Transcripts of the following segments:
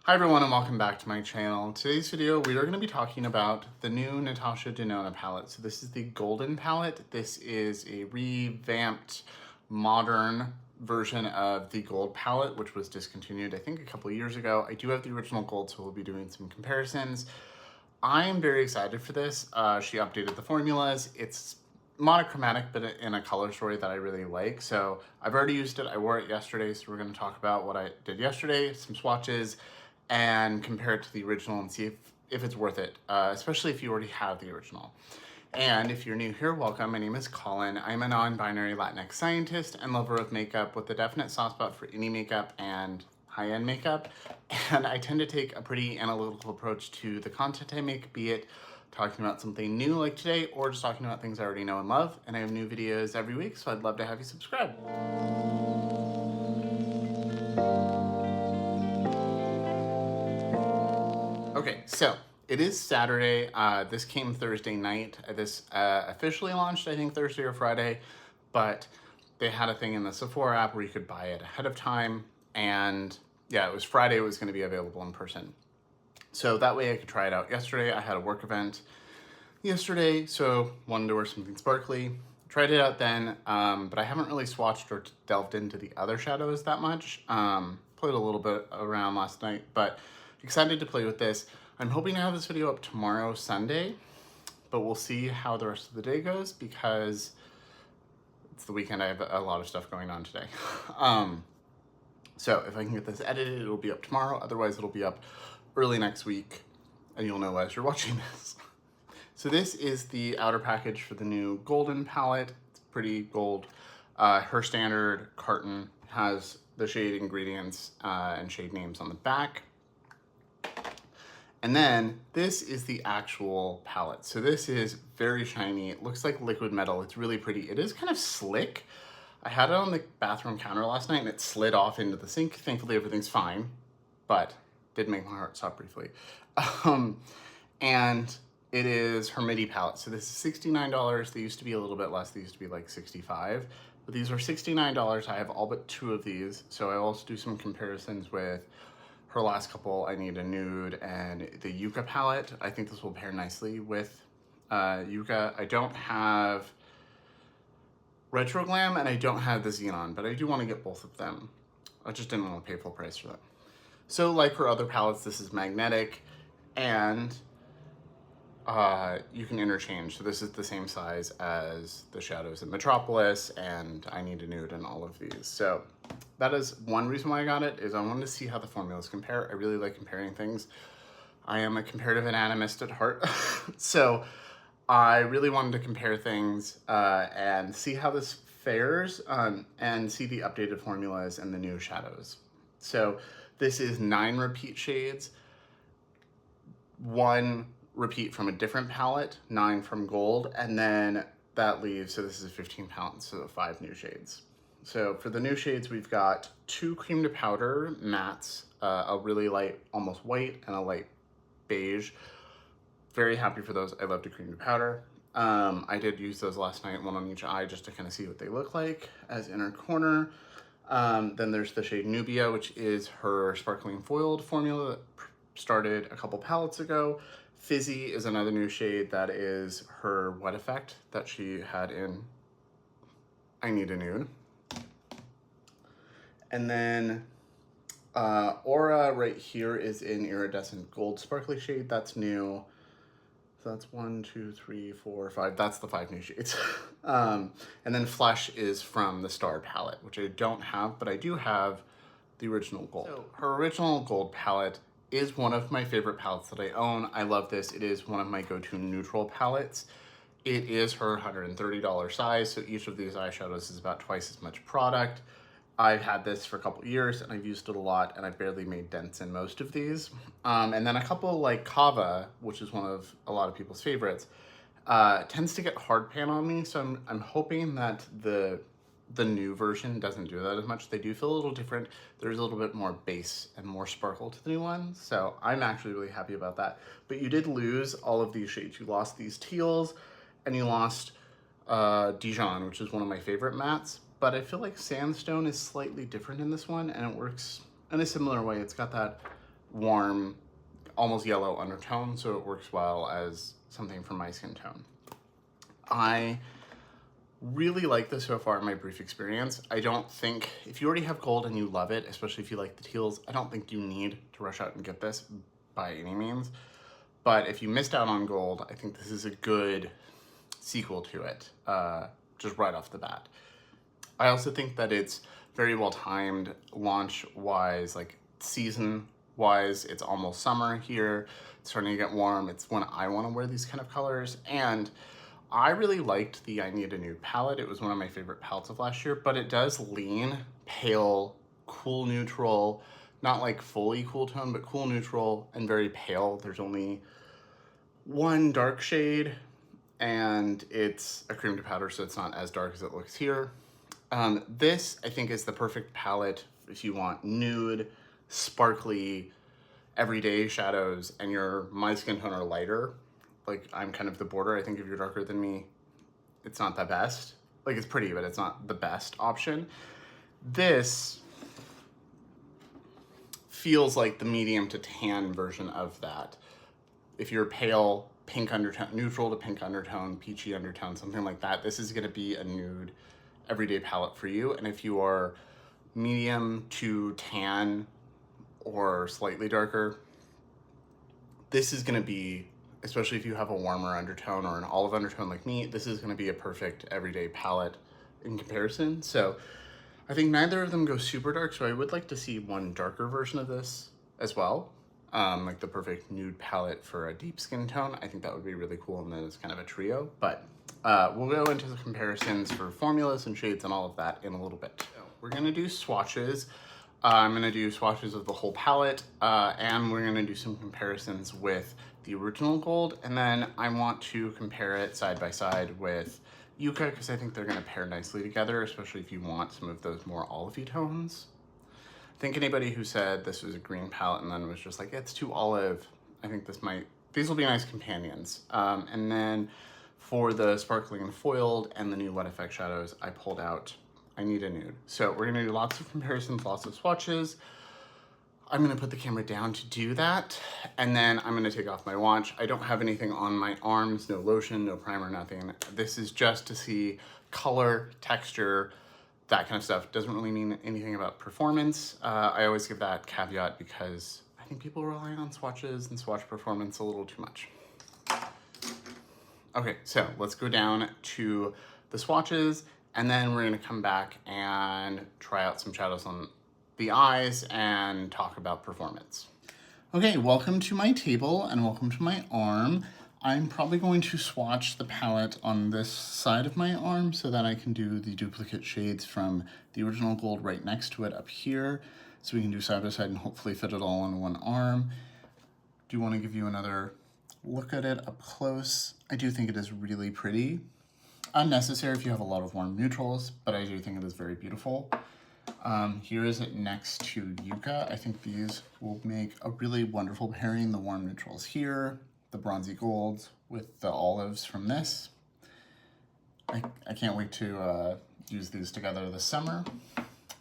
Hi everyone and welcome back to my channel. In today's video we are going to be talking about the new Natasha Denona palette. So this is the Golden Palette. This is a revamped modern version of the Gold palette, which was discontinued I think a couple of years ago. I do have the original Gold, so we'll be doing some comparisons. I am very excited for this. She updated the formulas. It's monochromatic, but in a color story that I really like. So I've already used it. I wore it yesterday, so we're going to talk about what I did yesterday, some swatches, and compare it to the original and see if it's worth it, especially if you already have the original. And if you're new here, welcome. My name is Colin. I'm a non-binary Latinx scientist and lover of makeup with a definite soft spot for indie makeup and high-end makeup. And I tend to take a pretty analytical approach to the content I make, be it talking about something new like today or just talking about things I already know and love. And I have new videos every week, so I'd love to have you subscribe. Okay, so it is Saturday. This came Thursday night. This officially launched, I think, Thursday or Friday, but they had a thing in the Sephora app where you could buy it ahead of time. And yeah, it was Friday. It was going to be available in person. So that way I could try it out yesterday. I had a work event yesterday, so wanted to wear something sparkly. Tried it out then, but I haven't really swatched or delved into the other shadows that much. Played a little bit around last night, but excited to play with this. I'm hoping to have this video up tomorrow, Sunday, but we'll see how the rest of the day goes because it's the weekend. I have a lot of stuff going on today. So if I can get this edited, it'll be up tomorrow. Otherwise, it'll be up early next week, and you'll know as you're watching this. So this is the outer package for the new Golden palette. It's pretty gold. Her standard carton has the shade ingredients and shade names on the back. And then this is the actual palette. So this is very shiny. It looks like liquid metal. It's really pretty. It is kind of slick. I had it on the bathroom counter last night and it slid off into the sink. Thankfully everything's fine, but did make my heart stop briefly. And it is her MIDI palette. So this is $69. They used to be a little bit less. They used to be like $65, but these are $69. I have all but two of these. So I also do some comparisons with her last couple, I Need a Nude and the Yucca palette. I think this will pair nicely with Yucca. I don't have Retro Glam and I don't have the Xenon, but I do want to get both of them. I just didn't want to pay full price for them. So like her other palettes, this is magnetic and you can interchange. So this is the same size as the shadows in Metropolis and I Need a Nude and all of these. So that is one reason why I got it, is I wanted to see how the formulas compare. I really like comparing things. I am a comparative anatomist at heart. So I really wanted to compare things and see how this fares and see the updated formulas and the new shadows. So this is 9 repeat shades, 1 repeat from a different palette, 9 from Gold, and then that leaves, so this is 15 palettes, so 5 new shades. So for the new shades, we've got 2 cream to powder mattes, a really light, almost white, and a light beige. Very happy for those. I love the cream to powder. I did use those last night, 1 on each eye, just to kind of see what they look like as inner corner. Then there's the shade Nubia, which is her sparkling foiled formula that started a couple palettes ago. Fizzy is another new shade that is her wet effect that she had in I Need a Nude. And then Aura right here is in iridescent gold sparkly shade. That's new. So that's 1, 2, 3, 4, 5. That's the 5 new shades. And then Flesh is from the Star palette, which I don't have, but I do have the original Gold. So her original Gold palette is one of my favorite palettes that I own. I love this. It is one of my go-to neutral palettes. It is her $130 size, so each of these eyeshadows is about twice as much product. I've had this for a couple years and I've used it a lot and I've barely made dents in most of these. And then a couple like Kava, which is one of a lot of people's favorites, tends to get hard pan on me. So I'm hoping that the new version doesn't do that as much. They do feel a little different. There's a little bit more base and more sparkle to the new one. So I'm actually really happy about that. But you did lose all of these shades. You lost these teals and you lost Dijon, which is one of my favorite mattes. But I feel like Sandstone is slightly different in this one and it works in a similar way. It's got that warm, almost yellow undertone, so it works well as something for my skin tone. I really like this so far in my brief experience. I don't think, if you already have gold and you love it, especially if you like the teals, I don't think you need to rush out and get this by any means. But if you missed out on gold, I think this is a good sequel to it, just right off the bat. I also think that it's very well timed launch-wise, like season-wise. It's almost summer here. It's starting to get warm. It's when I want to wear these kind of colors. And I really liked the I Need a Nude palette. It was one of my favorite palettes of last year, but it does lean pale, cool neutral, not like fully cool tone, but cool neutral and very pale. There's only one dark shade and it's a cream to powder, so it's not as dark as it looks here. This, I think, is the perfect palette if you want nude, sparkly, everyday shadows and my skin tone are lighter. Like, I'm kind of the border. I think if you're darker than me, it's not the best. Like, it's pretty, but it's not the best option. This feels like the medium to tan version of that. If you're pale, pink undertone, neutral to pink undertone, peachy undertone, something like that, this is gonna be a nude everyday palette for you. And if you are medium to tan or slightly darker, this is gonna be, especially if you have a warmer undertone or an olive undertone like me, this is gonna be a perfect everyday palette in comparison. So I think neither of them go super dark, so I would like to see one darker version of this as well. Like the perfect nude palette for a deep skin tone. I think that would be really cool, and then it's kind of a trio. But we'll go into the comparisons for formulas and shades and all of that in a little bit. So we're gonna do swatches. I'm gonna do swatches of the whole palette, and we're gonna do some comparisons with the original gold, and then I want to compare it side by side with Yucca, because I think they're gonna pair nicely together, especially if you want some of those more olivey tones. I think anybody who said this was a green palette and then was just like, it's too olive, I think these will be nice companions. And then for the sparkling and foiled and the new Wet Effect shadows, I pulled out I Need a Nude. So we're gonna do lots of comparisons, lots of swatches. I'm gonna put the camera down to do that, and then I'm gonna take off my watch. I don't have anything on my arms, no lotion, no primer, nothing. This is just to see color, texture, that kind of stuff. Doesn't really mean anything about performance. I always give that caveat because I think people rely on swatches and swatch performance a little too much. Okay, so let's go down to the swatches, and then we're gonna come back and try out some shadows on the eyes and talk about performance. Okay, welcome to my table and welcome to my arm. I'm probably going to swatch the palette on this side of my arm so that I can do the duplicate shades from the original gold right next to it up here. So we can do side by side and hopefully fit it all on one arm. Do want to give you another look at it up close. I do think it is really pretty. Unnecessary if you have a lot of warm neutrals, but I do think it is very beautiful. Here is it next to Yucca. I think these will make a really wonderful pairing. The warm neutrals here, the bronzy golds with the olives from this. I can't wait to use these together this summer.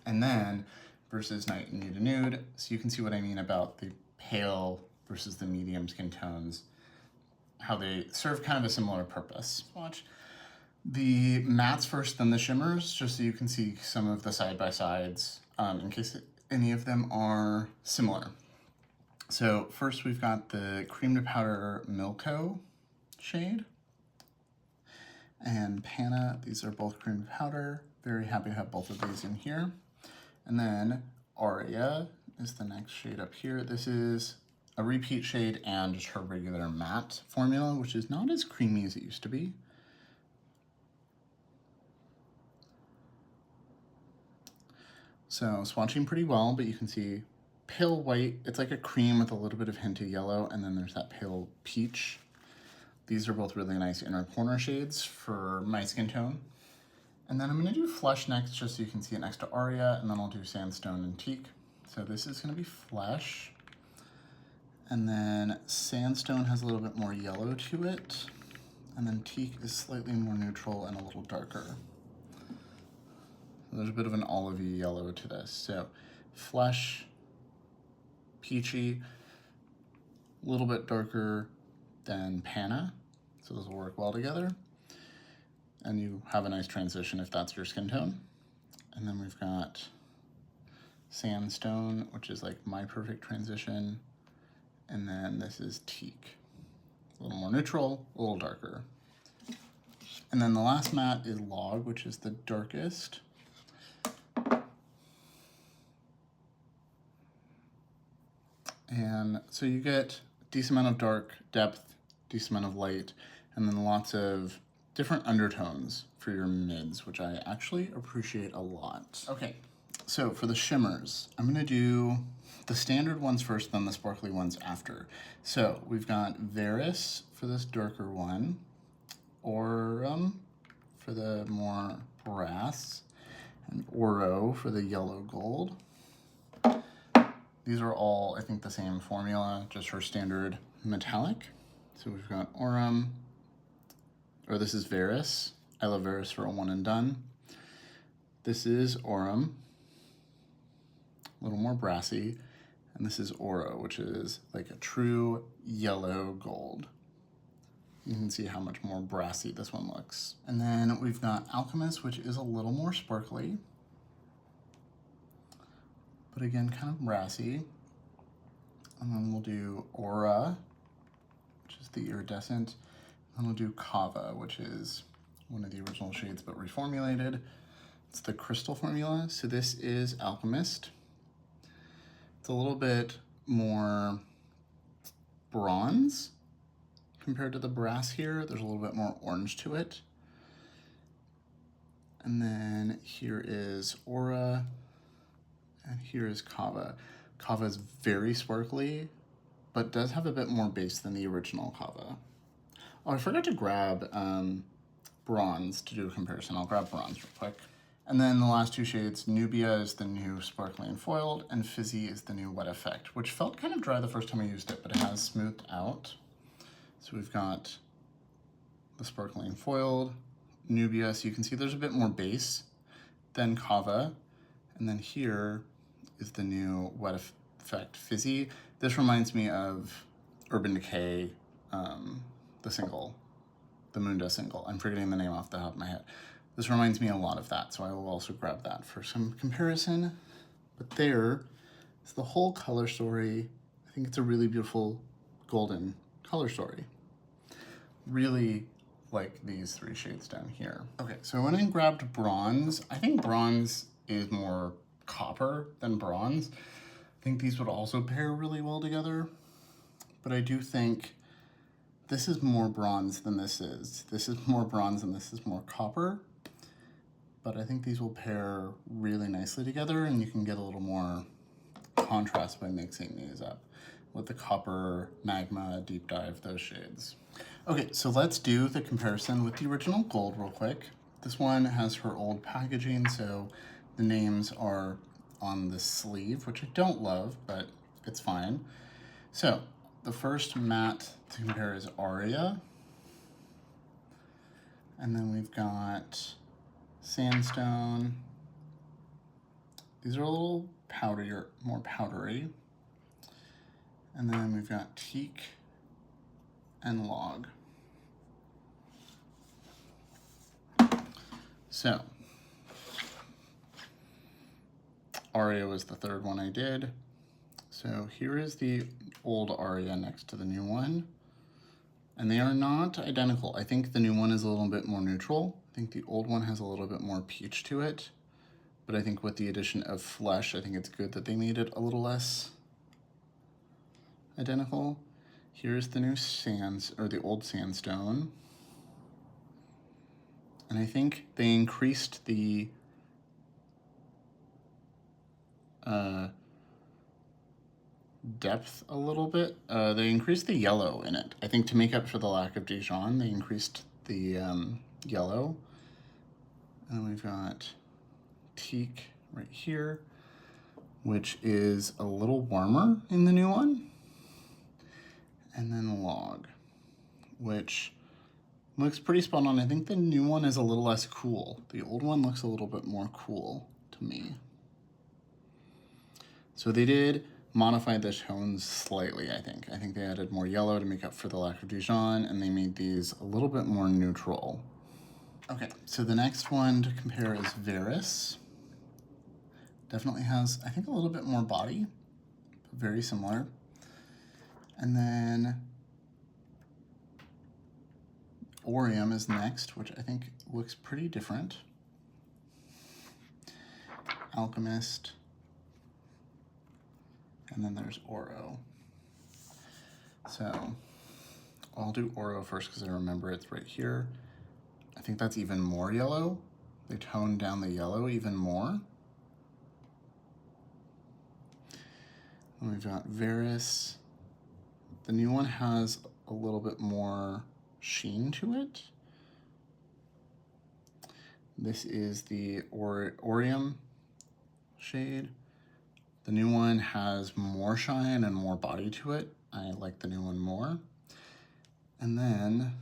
And then versus Night and Need a Nude. So you can see what I mean about the pale versus the medium skin tones, how they serve kind of a similar purpose. Watch the mattes first, then the shimmers, just so you can see some of the side-by-sides in case any of them are similar. So first we've got the Cream to Powder Milko shade and Panna. These are both cream to powder. Very happy to have both of these in here. And then Aria is the next shade up here. This is a repeat shade and just her regular matte formula, which is not as creamy as it used to be. So swatching pretty well, but you can see pale white. It's like a cream with a little bit of hint of yellow, and then there's that pale peach. These are both really nice inner corner shades for my skin tone. And then I'm gonna do Flesh next, just so you can see it next to Aria, and then I'll do Sandstone and Teak. So this is gonna be Flesh. And then Sandstone has a little bit more yellow to it. And then Teak is slightly more neutral and a little darker. There's a bit of an olivey yellow to this. So Flesh, Peachy, a little bit darker than Panna, so those will work well together. And you have a nice transition if that's your skin tone. And then we've got Sandstone, which is like my perfect transition. And then this is Teak. A little more neutral, a little darker. And then the last matte is Log, which is the darkest. And so you get a decent amount of dark depth, decent amount of light, and then lots of different undertones for your mids, which I actually appreciate a lot. Okay, so for the shimmers, I'm gonna do the standard ones first, then the sparkly ones after. So we've got Varus for this darker one, Aurum for the more brass, and Oro for the yellow gold. These are all, I think, the same formula, just her standard metallic. So we've got Aurum, or this is Varus. I love Varus for a one and done. This is Aurum, a little more brassy. And this is Oro, which is like a true yellow gold. You can see how much more brassy this one looks. And then we've got Alchemist, which is a little more sparkly, but again, kind of brassy. And then we'll do Aura, which is the iridescent. And we'll do Kava, which is one of the original shades, but reformulated. It's the crystal formula. So this is Alchemist. It's a little bit more bronze compared to the brass here. There's a little bit more orange to it. And then here is Aura, and here is Kava. Kava is very sparkly, but does have a bit more base than the original Kava. Oh, I forgot to grab bronze to do a comparison. I'll grab bronze real quick. And then the last two shades, Nubia is the new Sparkly and Foiled, and Fizzy is the new Wet Effect, which felt kind of dry the first time I used it, but it has smoothed out. So we've got the Sparkly and Foiled, Nubia, so you can see there's a bit more base than Kava. And then here is the new Wet Effect Fizzy. This reminds me of Urban Decay, the single, the Moonda single. I'm forgetting the name off the top of my head. This reminds me a lot of that, so I will also grab that for some comparison. But there is the whole color story. I think it's a really beautiful golden color story. Really like these three shades down here. Okay, so I went and grabbed bronze. I think bronze is more copper than bronze. I think these would also pair really well together, but I do think this is more bronze than this is. This is more bronze and this is more copper. But I think these will pair really nicely together, and you can get a little more contrast by mixing these up with the copper, magma, deep dive, those shades. Okay, so let's do the comparison with the original gold real quick. This one has her old packaging, so the names are on the sleeve, which I don't love, but it's fine. So the first matte to compare is Aria. And then we've got Sandstone. These are a little powderier, more powdery. And then we've got Teak and Log. So, Aria was the third one I did. So here is the old Aria next to the new one. And they are not identical. I think the new one is a little bit more neutral. I think the old one has a little bit more peach to it. But I think with the addition of flesh, I think it's good that they made it a little less identical. Here's the new sands, or the old Sandstone. And I think they increased the depth a little bit. They increased the yellow in it. I think to make up for the lack of Dijon, they increased the yellow. And we've got Teak right here, which is a little warmer in the new one. And then Log, which looks pretty spot on. I think the new one is a little less cool. The old one looks a little bit more cool to me. So they did modified the tones slightly, I think. I think they added more yellow to make up for the lack of Dijon, and they made these a little bit more neutral. Okay, so the next one to compare is Veris. Definitely has, I think, a little bit more body, but very similar. And then Orium is next, which I think looks pretty different. Alchemist. And then there's Oro. So I'll do Oro first because I remember it's right here. I think that's even more yellow. They toned down the yellow even more. And we've got Veris. The new one has a little bit more sheen to it. This is the Orium shade. The new one has more shine and more body to it. I like the new one more. And then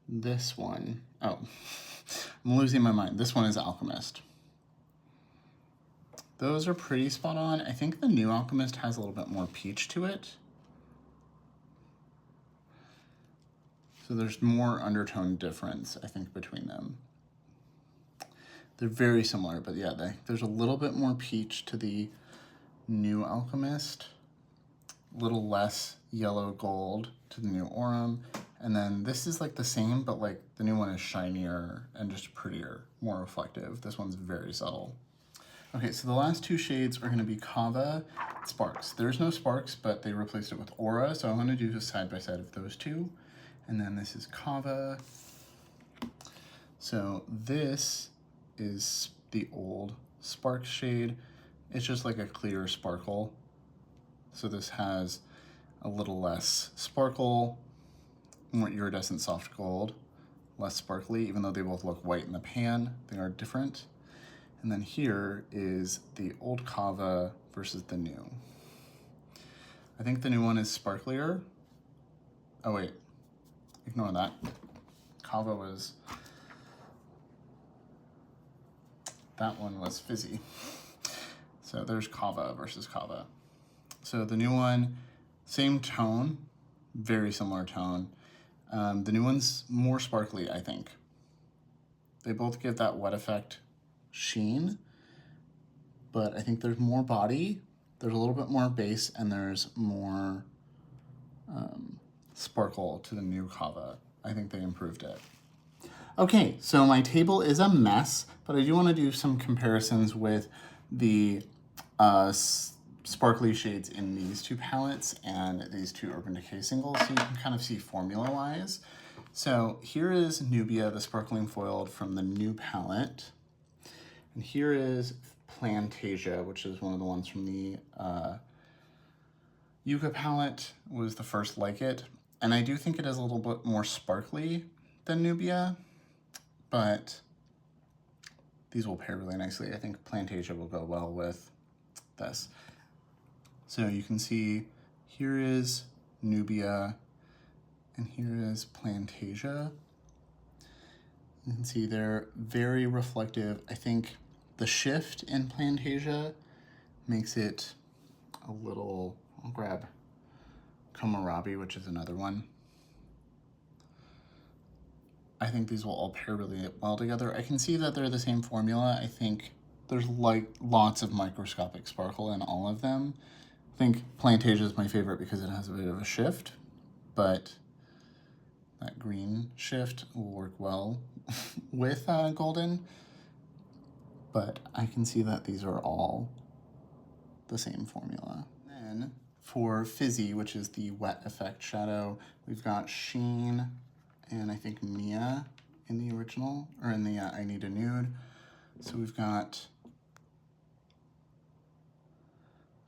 this one, oh, I'm losing my mind. This one is Alchemist. Those are pretty spot on. I think the new Alchemist has a little bit more peach to it. So there's more undertone difference, I think, between them. They're very similar, but yeah, there's a little bit more peach to the new Alchemist, a little less yellow gold to the new Aurum, and then this is like the same, but like the new one is shinier and just prettier, more reflective. This one's very subtle. Okay, so the last two shades are gonna be Kava, Sparks. There's no Sparks, but they replaced it with Aura, so I'm gonna do a side by side of those two. And then this is Kava. So this is the old Sparks shade. It's just like a clear sparkle. So this has a little less sparkle, more iridescent soft gold, less sparkly, even though they both look white in the pan, they are different. And then here is the old Kava versus the new. I think the new one is sparklier. Oh wait, ignore that. Kava was, that one was fizzy. So there's Kava versus Kava. So the new one, same tone, very similar tone. The new one's more sparkly, I think. They both give that wet effect sheen, but I think there's more body, there's a little bit more base, and there's more sparkle to the new Kava. I think they improved it. Okay, so my table is a mess, but I do want to do some comparisons with the sparkly shades in these two palettes and these two Urban Decay singles, so you can kind of see formula-wise. So here is Nubia, the sparkling foiled from the new palette. And here is Plantasia, which is one of the ones from the Yucca palette, was the first like it. And I do think it is a little bit more sparkly than Nubia, but these will pair really nicely. I think Plantasia will go well with this. So you can see here is Nubia and here is Plantasia. You can see they're very reflective. I think the shift in Plantasia makes it a little, I'll grab Kohlrabi, which is another one. I think these will all pair really well together. I can see that they're the same formula. I think there's like lots of microscopic sparkle in all of them. I think Plantasia is my favorite because it has a bit of a shift, but that green shift will work well with Golden. But I can see that these are all the same formula. Then for Fizzy, which is the wet effect shadow, we've got Sheen and I think Mia in the original, or in the I Need a Nude. So we've got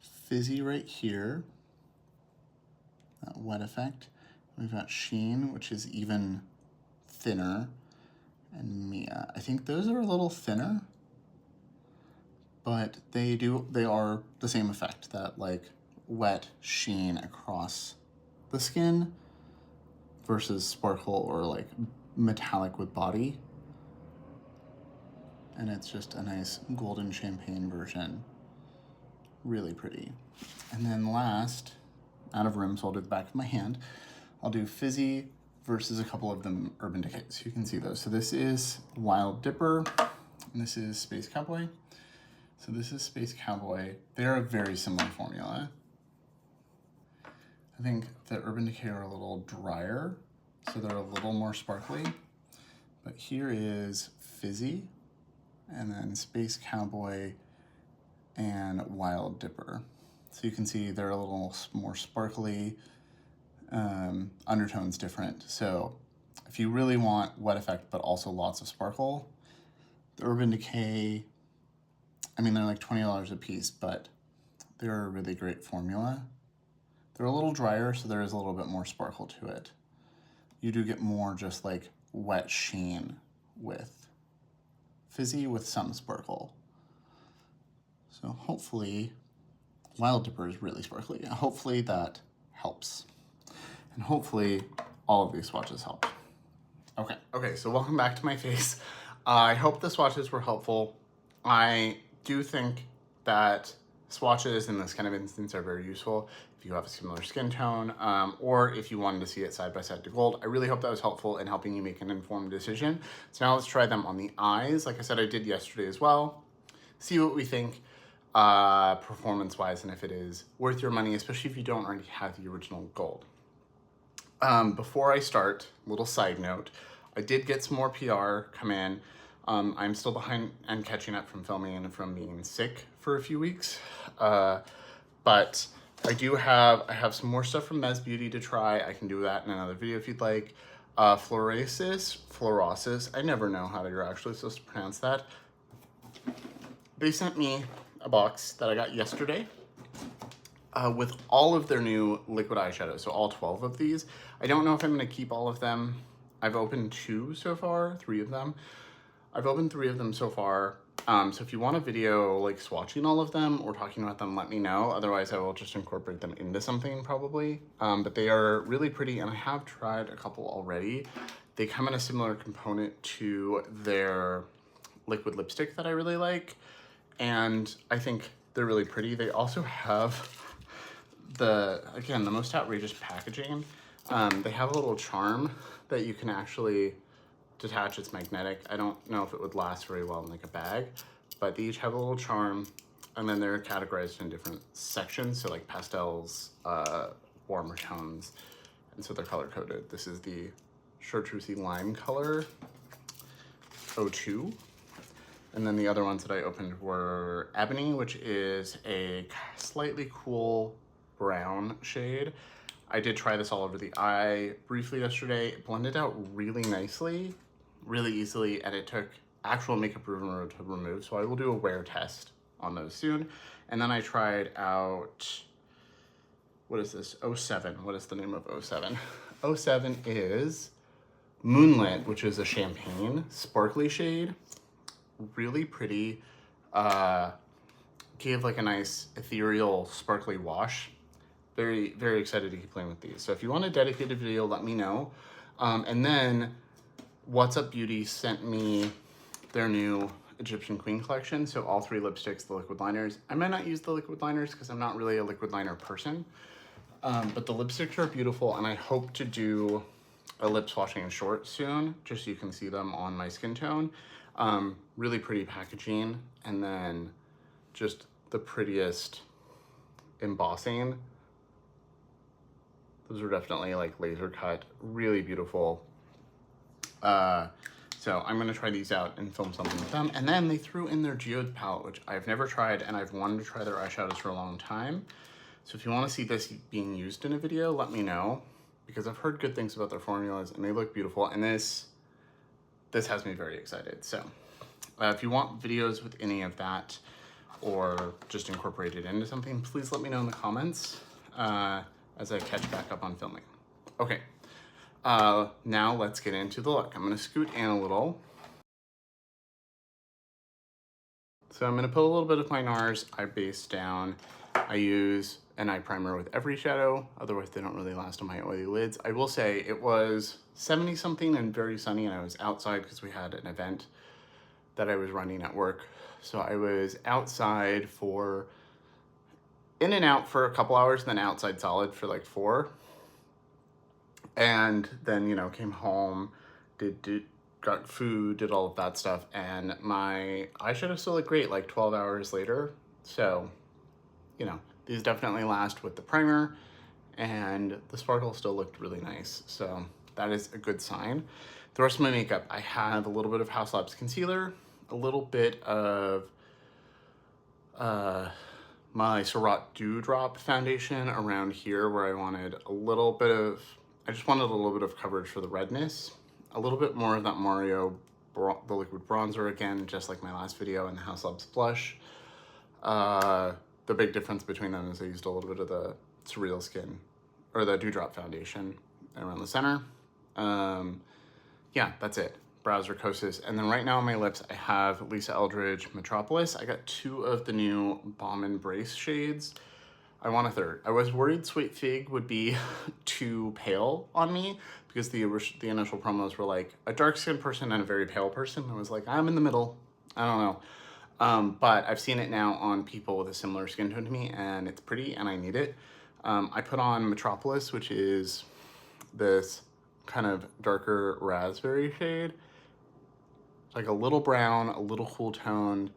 Fizzy right here, that wet effect. We've got Sheen, which is even thinner, and Mia. I think those are a little thinner, but they are the same effect, that like wet sheen across the skin versus sparkle or like metallic with body. And it's just a nice golden champagne version Really pretty. And then last, out of room, so I'll do the back of my hand, I'll do Fizzy versus a couple of them Urban Decay. So you can see those. So this is Wild Dipper, and this is Space Cowboy. So this is Space Cowboy. They're a very similar formula. I think the Urban Decay are a little drier, so they're a little more sparkly. But here is Fizzy, and then Space Cowboy, and Wild Dipper. So you can see they're a little more sparkly, undertones different. So if you really want wet effect, but also lots of sparkle, the Urban Decay, I mean, they're like $20 a piece, but they're a really great formula. They're a little drier, so there is a little bit more sparkle to it. You do get more just like wet sheen with Fizzy with some sparkle. So hopefully, Wild Dipper is really sparkly. Hopefully that helps. And hopefully all of these swatches help. Okay, so welcome back to my face. I hope the swatches were helpful. I do think that swatches in this kind of instance are very useful if you have a similar skin tone, or if you wanted to see it side by side to gold. I really hope that was helpful in helping you make an informed decision. So now let's try them on the eyes. Like I said, I did yesterday as well. See what we think performance-wise, and if it is worth your money, especially if you don't already have the original gold. Before I start, little side note, I did get some more PR come in. I'm still behind and catching up from filming and from being sick for a few weeks. But I have some more stuff from Mez Beauty to try. I can do that in another video if you'd like. Fluorosis, I never know how you're actually supposed to pronounce that. They sent me a box that I got yesterday with all of their new liquid eyeshadows, so all 12 of these. I don't know if I'm gonna keep all of them. I've opened 3 of them. I've opened 3 of them so far. So if you want a video like swatching all of them or talking about them, let me know. Otherwise, I will just incorporate them into something probably. But they are really pretty, and I have tried a couple already. They come in a similar component to their liquid lipstick that I really like, and I think they're really pretty. They also have the most outrageous packaging. They have a little charm that you can actually detach. It's magnetic. I don't know if it would last very well in like a bag, but they each have a little charm, and then they're categorized in different sections. So like pastels, warmer tones, and so they're color coded. This is the Chartreusey Lime color 02. And then the other ones that I opened were Ebony, which is a slightly cool brown shade. I did try this all over the eye briefly yesterday. It blended out really nicely, really easily, and it took actual makeup remover to remove. So I will do a wear test on those soon. And then I tried out, what is this? 07. What is the name of 07? 07 is Moonlit, which is a champagne sparkly shade. Really pretty. Gave like a nice ethereal sparkly wash. Very, very excited to keep playing with these. So if you want a dedicated video, let me know. And then What's Up Beauty sent me their new Egyptian Queen collection. So all 3 lipsticks, the liquid liners. I might not use the liquid liners because I'm not really a liquid liner person. But the lipsticks are beautiful, and I hope to do a lip swatching in short soon, just so you can see them on my skin tone. Really pretty packaging, and then just the prettiest embossing. Those are definitely like laser cut, really beautiful. So I'm gonna try these out and film something with them. And then they threw in their Geode palette, which I've never tried, and I've wanted to try their eyeshadows for a long time. So if you wanna see this being used in a video, let me know, because I've heard good things about their formulas and they look beautiful. And this has me very excited. So if you want videos with any of that or just incorporate it into something, please let me know in the comments as I catch back up on filming. Okay, now let's get into the look. I'm gonna scoot in a little. So I'm gonna put a little bit of my NARS eye base down. I use an eye primer with every shadow, otherwise they don't really last on my oily lids. I will say it was 70 something and very sunny, and I was outside because we had an event that I was running at work. So I was outside for in and out for a couple hours, then outside solid for like 4. And then, you know, came home, got food, did all of that stuff, and my eyeshadow still looked great like 12 hours later. So, you know, these definitely last with the primer, and the sparkle still looked really nice. So that is a good sign. The rest of my makeup, I have a little bit of House Labs concealer, a little bit of my Surratt Dewdrop foundation around here where I wanted a little bit of, I just wanted a little bit of coverage for the redness. A little bit more of that Mario, the liquid bronzer again, just like my last video, and the House Labs blush. The big difference between them is I used a little bit of the Surreal Skin, or the Dewdrop foundation around the center. Yeah, that's it. Brows Rickosis. And then right now on my lips, I have Lisa Eldridge Metropolis. I got 2 of the new Balm Embrace shades. I want a third. I was worried Sweet Fig would be too pale on me because the initial promos were like a dark skinned person and a very pale person. I was like, I'm in the middle. I don't know. But I've seen it now on people with a similar skin tone to me, and it's pretty and I need it. I put on Metropolis, which is this kind of darker raspberry shade. Like a little brown, a little cool toned.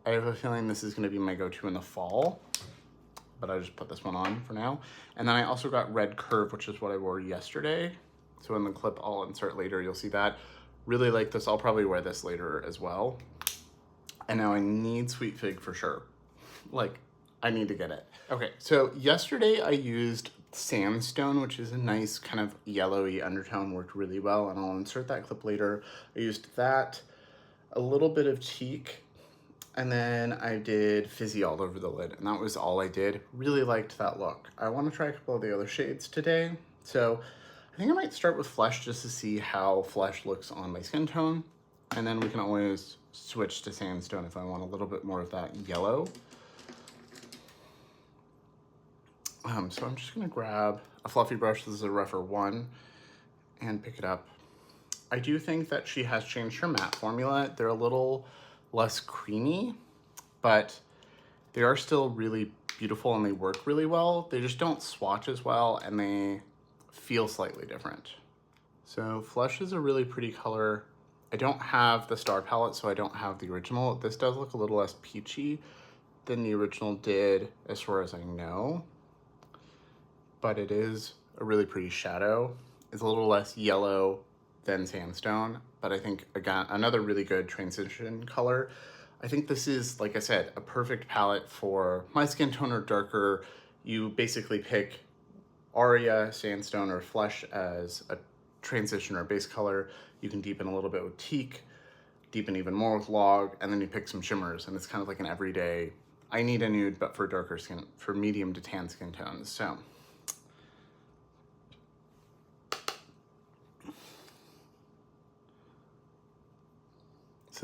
I have a feeling this is gonna be my go-to in the fall, but I just put this one on for now. And then I also got Red Curve, which is what I wore yesterday. So in the clip I'll insert later, you'll see that. Really like this. I'll probably wear this later as well. And now I need Sweet Fig for sure. Like, I need to get it. Okay, so yesterday I used Sandstone, which is a nice kind of yellowy undertone, worked really well, and I'll insert that clip later. I used that, a little bit of Cheek, and then I did Fizzy all over the lid, and that was all I did. Really liked that look. I want to try a couple of the other shades today, so I think I might start with Flesh just to see how Flesh looks on my skin tone, and then we can always switch to Sandstone if I want a little bit more of that yellow. So I'm just gonna grab a fluffy brush. This is a rougher 1, and pick it up. I do think that she has changed her matte formula. They're a little less creamy, but they are still really beautiful and they work really well. They just don't swatch as well and they feel slightly different. So Flesh is a really pretty color. I don't have the Star palette, so I don't have the original. This does look a little less peachy than the original did as far as I know, but it is a really pretty shadow. It's a little less yellow than Sandstone, but I think, again, another really good transition color. I think this is, like I said, a perfect palette for my skin tone or darker. You basically pick Aria, Sandstone, or Flesh as a transition or base color. You can deepen a little bit with Teak, deepen even more with Log, and then you pick some shimmers, and it's kind of like an everyday, I need a nude, but for darker skin, for medium to tan skin tones. So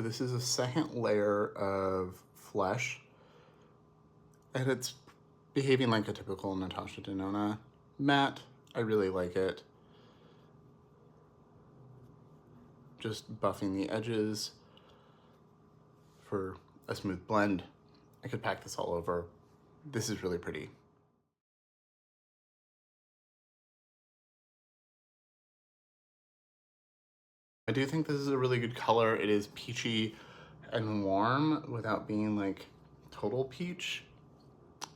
this is a second layer of Flesh, and it's behaving like a typical Natasha Denona matte. I really like it. Just buffing the edges for a smooth blend. I could pack this all over. This is really pretty. I do think this is a really good color. It is peachy and warm without being like total peach.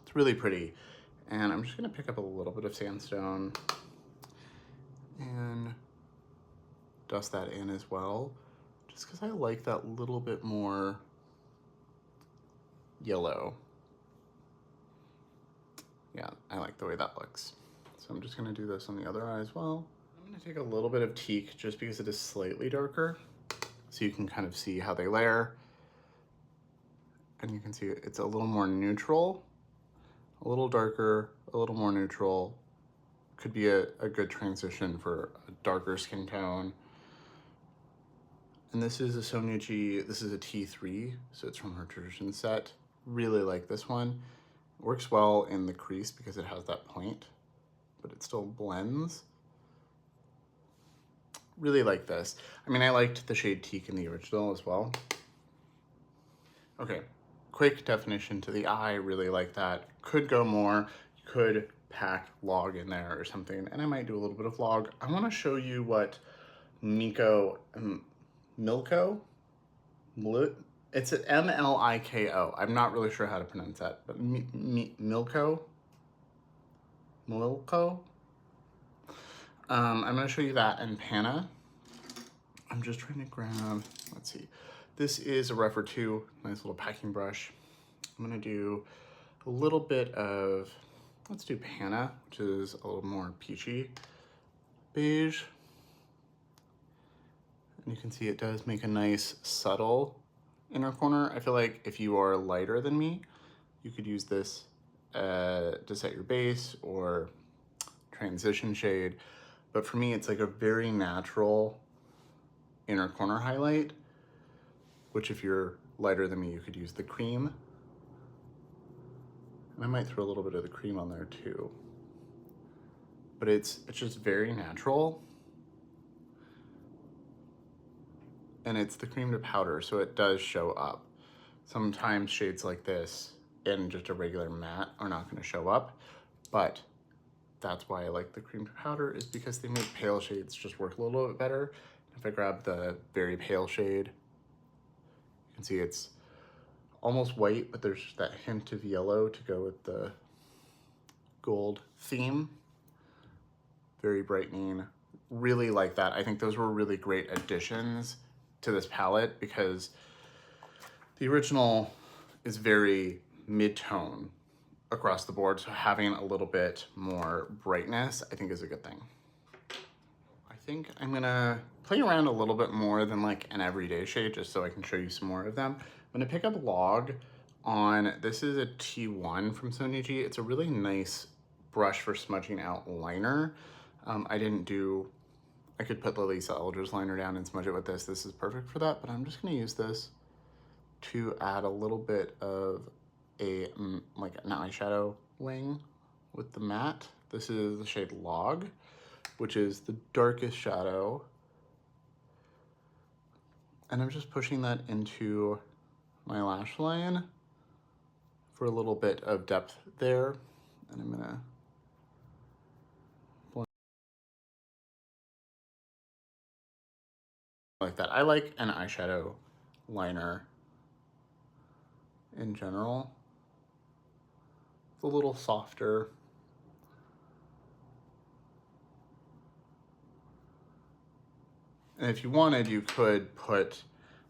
It's really pretty. And I'm just gonna pick up a little bit of Sandstone and dust that in as well, just because I like that little bit more yellow. Yeah, I like the way that looks. So I'm just gonna do this on the other eye as well. I'm gonna take a little bit of Teak just because it is slightly darker, so you can kind of see how they layer. And you can see it's a little more neutral, a little darker, a little more neutral. Could be a good transition for a darker skin tone. And this is a Sonia G, this is a T3, so it's from her Tradition set. Really like this one. It works well in the crease because it has that point, but it still blends. Really like this. I mean, I liked the shade Teak in the original as well. Okay, quick definition to the eye, really like that. Could go more, could pack log in there or something, and I might do a little bit of log. I want to show you what Milko, it's an M-L-I-K-O. I'm not really sure how to pronounce that, but Milko. I'm going to show you that in Panna. I'm just trying to grab, let's see. This is a Refer 2, nice little packing brush. I'm going to do a little bit of, let's do Panna, which is a little more peachy beige. And you can see it does make a nice subtle inner corner. I feel like if you are lighter than me, you could use this to set your base or transition shade. But for me, it's like a very natural inner corner highlight, which if you're lighter than me, you could use the cream. And I might throw a little bit of the cream on there too. But it's just very natural. And it's the cream to powder, so it does show up. Sometimes shades like this in just a regular matte are not gonna show up, but that's why I like the cream to powder, is because they make pale shades just work a little bit better. If I grab the very pale shade, you can see it's almost white, but there's that hint of yellow to go with the gold theme. Very brightening, really like that. I think those were really great additions to this palette because the original is very mid-tone across the board, so having a little bit more brightness I think is a good thing. I think I'm gonna play around a little bit more than like an everyday shade just so I can show you some more of them. I'm gonna pick up Log on, this is a T1 from Sonia G. It's a really nice brush for smudging out liner. I could put the Lisa Eldridge liner down and smudge it with this. This is perfect for that, but I'm just gonna use this to add a little bit of like an eyeshadow wing with the matte. This is the shade Log, which is the darkest shadow. And I'm just pushing that into my lash line for a little bit of depth there. And I'm gonna like that. I like an eyeshadow liner in general. It's a little softer. And if you wanted, you could put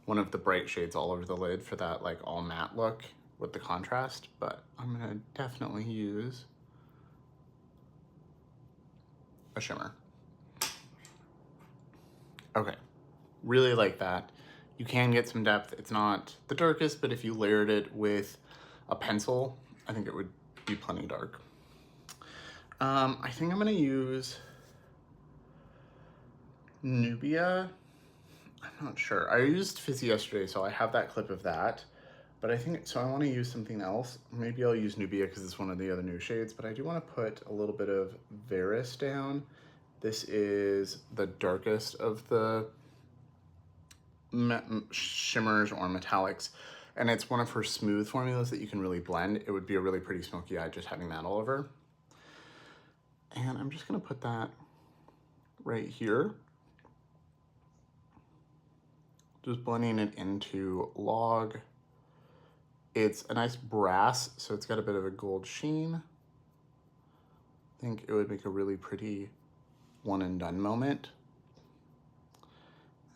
one of the bright shades all over the lid for that like all matte look with the contrast, but I'm gonna definitely use a shimmer. Okay, really like that. You can get some depth. It's not the darkest, but if you layered it with a pencil, I think it would be plenty dark. I think I'm gonna use Nubia. I'm not sure. I used Fizzy yesterday, so I have that clip of that. But I think, so I want to use something else. Maybe I'll use Nubia because it's one of the other new shades, but I do want to put a little bit of Veris down. This is the darkest of the shimmers or metallics, and it's one of her smooth formulas that you can really blend. It would be a really pretty smoky eye just having that all over. And I'm just going to put that right here. Just blending it into Log. It's a nice brass, so it's got a bit of a gold sheen. I think it would make a really pretty one and done moment.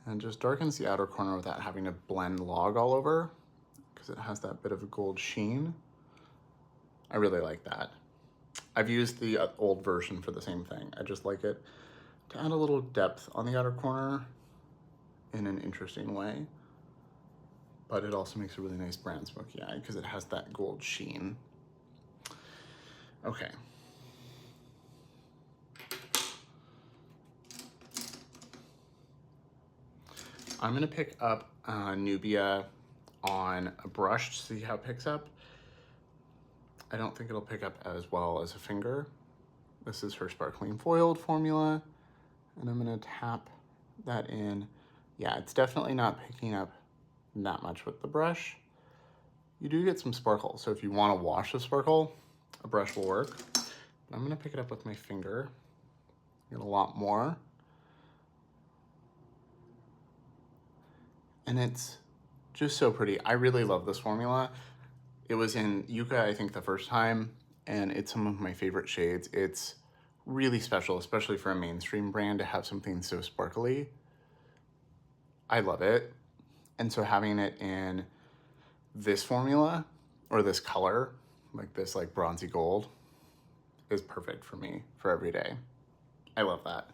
And just darkens the outer corner without having to blend Log all over, because it has that bit of a gold sheen. I really like that. I've used the old version for the same thing. I just like it to add a little depth on the outer corner in an interesting way. But it also makes a really nice brown smoky eye because it has that gold sheen. Okay. I'm gonna pick up Nubia on a brush to see how it picks up. I don't think it'll pick up as well as a finger. This is her sparkling foiled formula, and I'm gonna tap that in. Yeah, it's definitely not picking up that much with the brush. you do get some sparkle. So if you want to wash the sparkle, a brush will work. I'm going to pick it up with my finger. Get a lot more. And it's just so pretty. I really love this formula. It was in Yucca, I think, the first time, and it's some of my favorite shades. It's really special, especially for a mainstream brand to have something so sparkly. I love it. And so having it in this formula, or this color, like this like bronzy gold, is perfect for me for every day. I love that.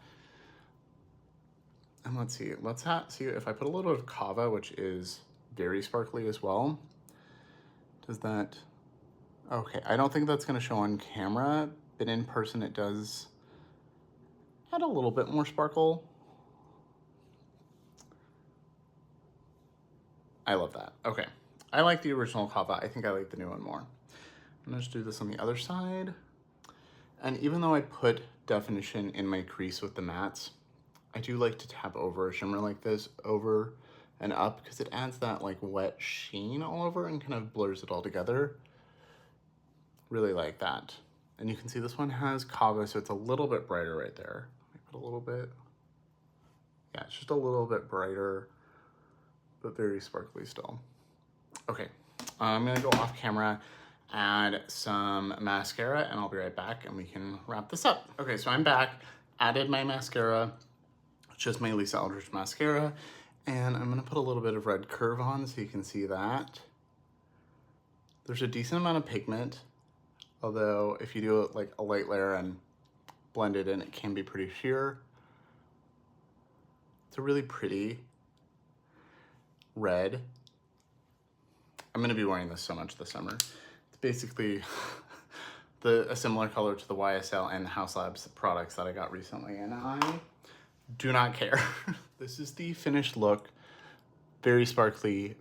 And let's see, see if I put a little bit of Kava, which is very sparkly as well. Does that, okay, I don't think that's gonna show on camera, but in person it does add a little bit more sparkle. I love that. Okay, I like the original Kava. I think I like the new one more. I'm gonna just do this on the other side. And even though I put definition in my crease with the mattes, I do like to tap over a shimmer like this over and up because it adds that like wet sheen all over and kind of blurs it all together. Really like that. And you can see this one has Kava, so it's a little bit brighter right there. Let me put a little bit. Yeah, it's just a little bit brighter, but very sparkly still. Okay, I'm gonna go off camera, add some mascara, and I'll be right back and we can wrap this up. Okay, so I'm back, added my mascara, just my Lisa Eldridge mascara, and I'm gonna put a little bit of red curve on so you can see that. There's a decent amount of pigment, although if you do it like a light layer and blend it in, it can be pretty sheer. It's a really pretty red. I'm gonna be wearing this so much this summer. It's basically a similar color to the YSL and House Labs products that I got recently, and I do not care. This is the finished look. Very sparkly,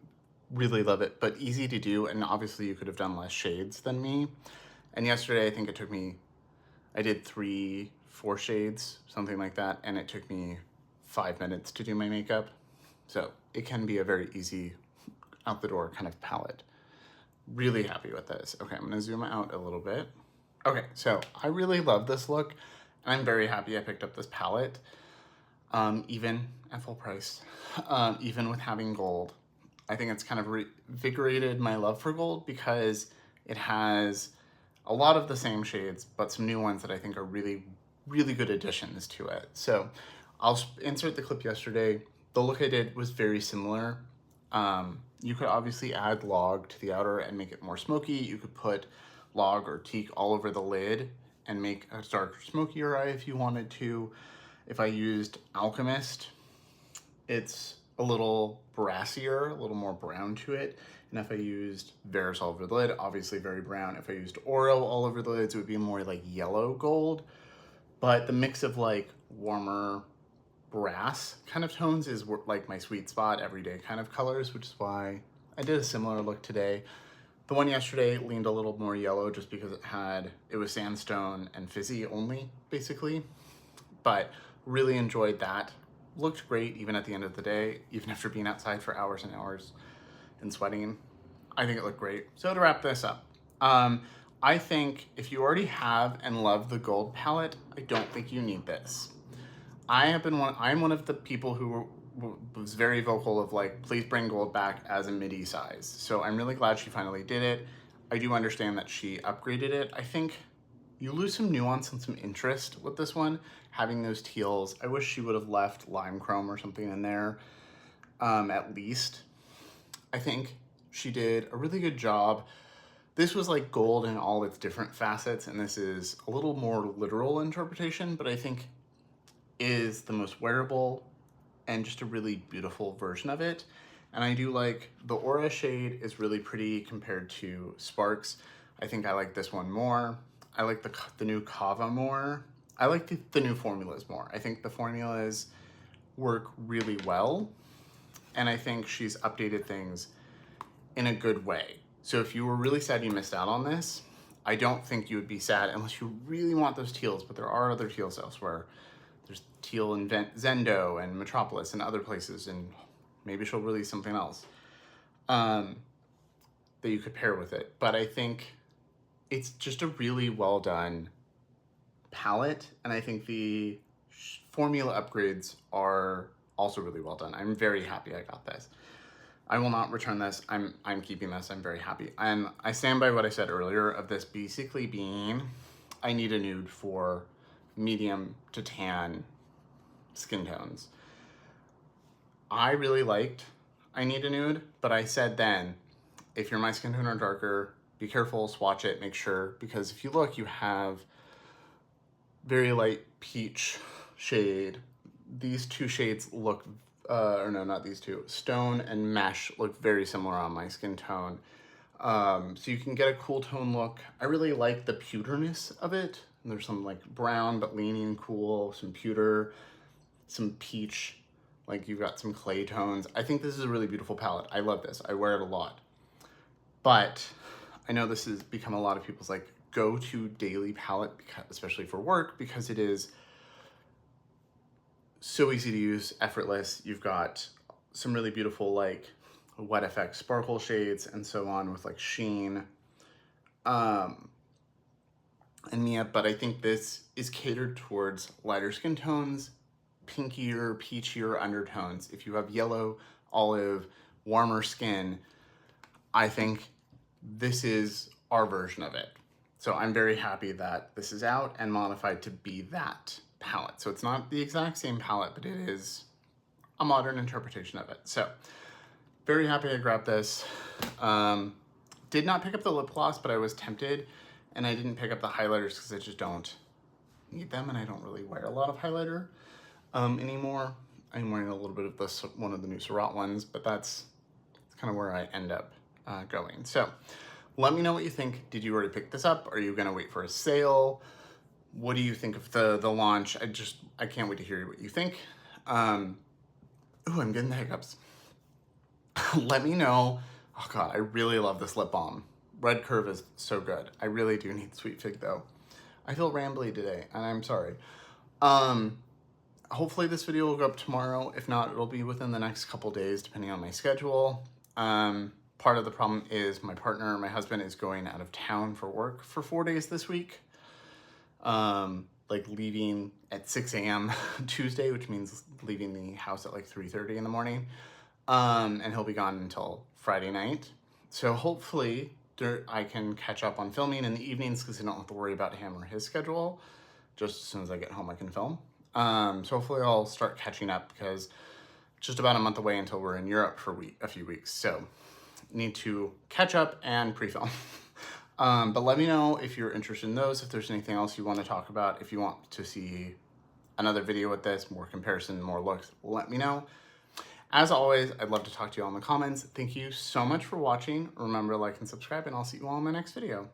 really love it, but easy to do, and obviously you could have done less shades than me. And yesterday I think it took me, I did 3-4 shades, something like that, and it took me 5 minutes to do my makeup. So it can be a very easy out the door kind of palette. Really happy with this. Okay, I'm gonna zoom out a little bit. Okay, so I really love this look. I'm very happy I picked up this palette, even at full price, even with having gold. I think it's kind of reinvigorated my love for gold because it has a lot of the same shades, but some new ones that I think are really, really good additions to it. So I'll insert the clip yesterday. The look I did was very similar. You could obviously add log to the outer and make it more smoky. You could put log or teak all over the lid and make a darker, smokier eye if you wanted to. If I used Alchemist, it's a little brassier, a little more brown to it. And if I used Veris all over the lid, obviously very brown. If I used Oro all over the lids, it would be more like yellow gold. But the mix of like warmer brass kind of tones is like my sweet spot, everyday kind of colors, which is why I did a similar look today. The one yesterday leaned a little more yellow just because it was sandstone and fizzy only, basically. But really enjoyed that. Looked great even at the end of the day, even after being outside for hours and hours and sweating. I think it looked great. So to wrap this up, I think if you already have and love the gold palette, I don't think you need this. I'm one of the people who was very vocal of like, please bring gold back as a midi size. So I'm really glad she finally did it. I do understand that she upgraded it. I think you lose some nuance and some interest with this one, having those teals. I wish she would have left lime chrome or something in there, at least. I think she did a really good job. This was like gold in all its different facets, and this is a little more literal interpretation, but I think is the most wearable and just a really beautiful version of it. And I do like the Aura shade is really pretty compared to Sparks. I think I like this one more. I like the new Kava more. I like the new formulas more. I think the formulas work really well, and I think she's updated things in a good way. So if you were really sad you missed out on this, I don't think you would be sad unless you really want those teals, but there are other teals elsewhere. There's teal in Zendo and Metropolis and other places, and maybe she'll release something else. that you could pair with it, but I think it's just a really well done palette, and I think the formula upgrades are also really well done. I'm very happy I got this. I will not return this. I'm keeping this. I'm very happy. And I stand by what I said earlier of this basically being, I need a nude for medium to tan skin tones. I really liked I Need a Nude, but I said then, if you're my skin tone or darker, be careful, swatch it, make sure, because if you look, you have very light peach shade. These two shades look, or no, not these two, Stone and Mesh look very similar on my skin tone. So you can get a cool tone look. I really like the pewterness of it. There's some like brown, but leaning cool, some pewter, some peach, like you've got some clay tones. I think this is a really beautiful palette. I love this. I wear it a lot. But I know this has become a lot of people's like go-to daily palette, because, especially for work, because it is so easy to use, effortless. You've got some really beautiful like wet effect sparkle shades and so on with like sheen and Mia, but I think this is catered towards lighter skin tones, pinkier, peachier undertones. If you have yellow, olive, warmer skin, I think this is our version of it. So I'm very happy that this is out and modified to be that palette. So it's not the exact same palette, but it is a modern interpretation of it. So very happy I grabbed this. Did not pick up the lip gloss, but I was tempted, and I didn't pick up the highlighters because I just don't need them, and I don't really wear a lot of highlighter anymore. I'm wearing a little bit of this, one of the new Surratt ones, but that's kind of where I end up going. So let me know what you think. Did you already pick this up? Are you gonna wait for a sale? What do you think of the launch? I can't wait to hear what you think. Ooh, I'm getting the hiccups. Let me know. Oh God, I really love this lip balm. Red Curve is so good. I really do need Sweet Fig though. I feel rambly today, and I'm sorry. Hopefully this video will go up tomorrow. If not, it'll be within the next couple days, depending on my schedule. Part of the problem is my partner, my husband, is going out of town for work for 4 days this week. Like leaving at 6 a.m. Tuesday, which means leaving the house at like 3:30 in the morning. And he'll be gone until Friday night. So hopefully I can catch up on filming in the evenings because I don't have to worry about him or his schedule. Just as soon as I get home, I can film. So hopefully I'll start catching up because it's just about a month away until we're in Europe for a few weeks. So need to catch up and pre-film. But let me know if you're interested in those, if there's anything else you want to talk about, if you want to see another video with this, more comparison, more looks, let me know. As always, I'd love to talk to you all in the comments. Thank you so much for watching. Remember to like and subscribe, and I'll see you all in my next video.